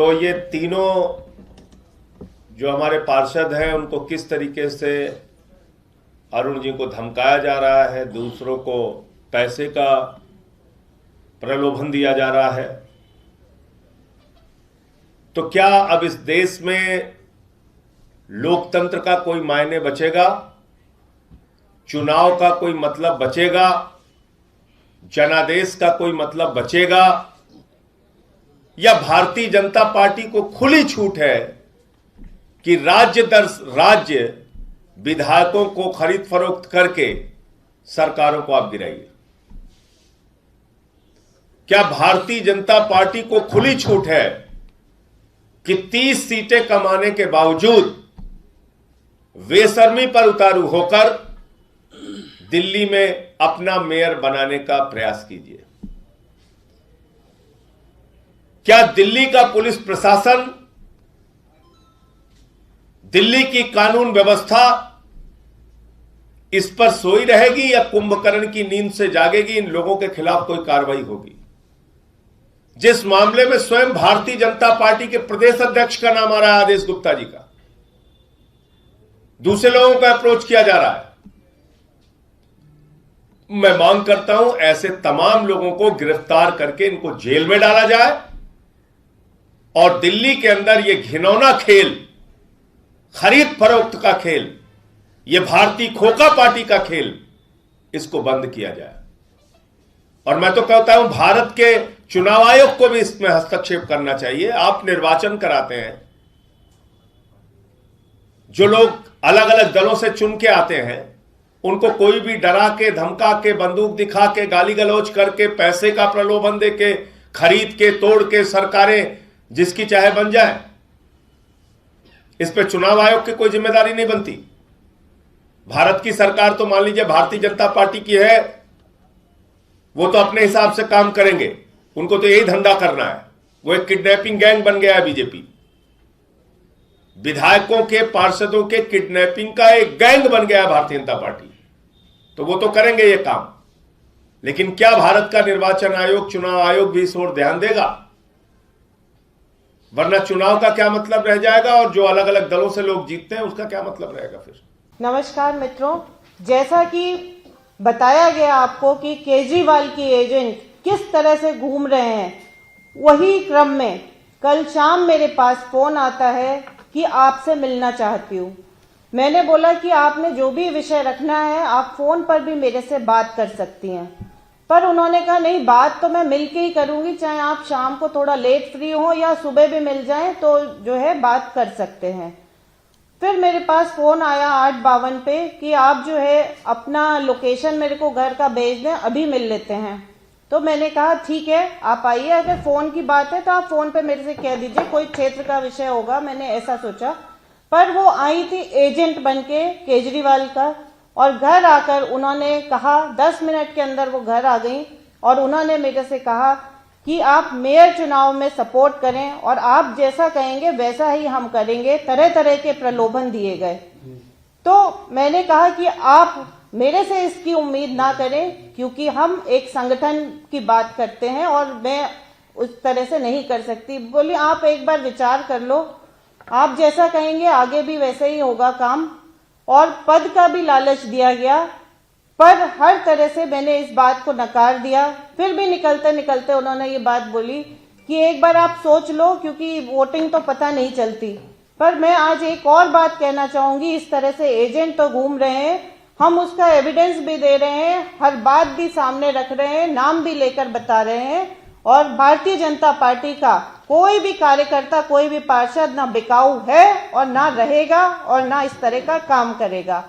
तो ये तीनों जो हमारे पार्षद हैं उनको किस तरीके से अरुण जी को धमकाया जा रहा है, दूसरों को पैसे का प्रलोभन दिया जा रहा है, तो क्या अब इस देश में लोकतंत्र का कोई मायने बचेगा? चुनाव का कोई मतलब बचेगा? जनादेश का कोई मतलब बचेगा? या भारतीय जनता पार्टी को खुली छूट है कि राज्य दर राज्य विधायकों को खरीद फरोख्त करके सरकारों को आप गिराइए? क्या भारतीय जनता पार्टी को खुली छूट है कि 30 सीटें कमाने के बावजूद बेशर्मी पर उतारू होकर दिल्ली में अपना मेयर बनाने का प्रयास कीजिए? क्या दिल्ली का पुलिस प्रशासन, दिल्ली की कानून व्यवस्था इस पर सोई रहेगी या कुंभकर्ण की नींद से जागेगी? इन लोगों के खिलाफ कोई कार्रवाई होगी? जिस मामले में स्वयं भारतीय जनता पार्टी के प्रदेश अध्यक्ष का नाम आ रहा है, आदेश गुप्ता जी का, दूसरे लोगों को अप्रोच किया जा रहा है। मैं मांग करता हूं ऐसे तमाम लोगों को गिरफ्तार करके इनको जेल में डाला जाए और दिल्ली के अंदर यह घिनौना खेल, खरीद फरोख्त का खेल, यह भारतीय खोखा पार्टी का खेल, इसको बंद किया जाए। और मैं तो कहता हूं भारत के चुनाव आयोग को भी इसमें हस्तक्षेप करना चाहिए। आप निर्वाचन कराते हैं, जो लोग अलग अलग दलों से चुन के आते हैं उनको कोई भी डरा के, धमका के, बंदूक दिखा के, गाली गलौज करके, पैसे का प्रलोभन दे के, खरीद के, तोड़ के सरकारें जिसकी चाहे बन जाए, इस पे चुनाव आयोग की कोई जिम्मेदारी नहीं बनती। भारत की सरकार तो मान लीजिए भारतीय जनता पार्टी की है, वो तो अपने हिसाब से काम करेंगे, उनको तो यही धंधा करना है। वो एक किडनैपिंग गैंग बन गया है बीजेपी, विधायकों के, पार्षदों के किडनैपिंग का एक गैंग बन गया है भारतीय जनता पार्टी, तो वो तो करेंगे ये काम। लेकिन क्या भारत का निर्वाचन आयोग, चुनाव आयोग भी इस ओर ध्यान देगा? वरना चुनाव का क्या मतलब रह जाएगा और जो अलग अलग दलों से लोग जीतते हैं उसका क्या मतलब रहेगा फिर? नमस्कार मित्रों, जैसा कि बताया गया आपको कि केजरीवाल की एजेंट किस तरह से घूम रहे हैं, वही क्रम में कल शाम मेरे पास फोन आता है कि आपसे मिलना चाहती हूँ। मैंने बोला कि आपने जो भी विषय रखना है आप फोन पर भी मेरे से बात कर सकती हैं, पर उन्होंने कहा नहीं, बात तो मैं मिल के ही करूंगी, चाहे आप शाम को थोड़ा लेट फ्री हो या सुबह भी मिल जाएं तो जो है बात कर सकते हैं। फिर मेरे पास फोन आया 8:52 पे कि आप जो है अपना लोकेशन मेरे को घर का भेज दें, अभी मिल लेते हैं। तो मैंने कहा ठीक है, आप आइए, अगर फोन की बात है तो आप फोन पे मेरे से कह दीजिए, कोई क्षेत्र का विषय होगा, मैंने ऐसा सोचा। पर वो आई थी एजेंट बनके केजरीवाल का, और घर आकर उन्होंने कहा, 10 मिनट के अंदर वो घर आ गई और उन्होंने मेरे से कहा कि आप मेयर चुनाव में सपोर्ट करें और आप जैसा कहेंगे वैसा ही हम करेंगे। तरह तरह के प्रलोभन दिए गए। तो मैंने कहा कि आप मेरे से इसकी उम्मीद ना करें, क्योंकि हम एक संगठन की बात करते हैं और मैं उस तरह से नहीं कर सकती। बोली आप एक बार विचार कर लो, आप जैसा कहेंगे आगे भी वैसे ही होगा काम। और पद का भी लालच दिया गया, पर हर तरह से मैंने इस बात को नकार दिया। फिर भी निकलते निकलते उन्होंने ये बात बोली कि एक बार आप सोच लो, क्योंकि वोटिंग तो पता नहीं चलती। पर मैं आज एक और बात कहना चाहूंगी, इस तरह से एजेंट तो घूम रहे हैं, हम उसका एविडेंस भी दे रहे हैं, हर बात भी सामने रख रहे हैं, नाम भी लेकर बता रहे हैं। और भारतीय जनता पार्टी का कोई भी कार्यकर्ता, कोई भी पार्षद ना बिकाऊ है और ना रहेगा और ना इस तरह का काम करेगा।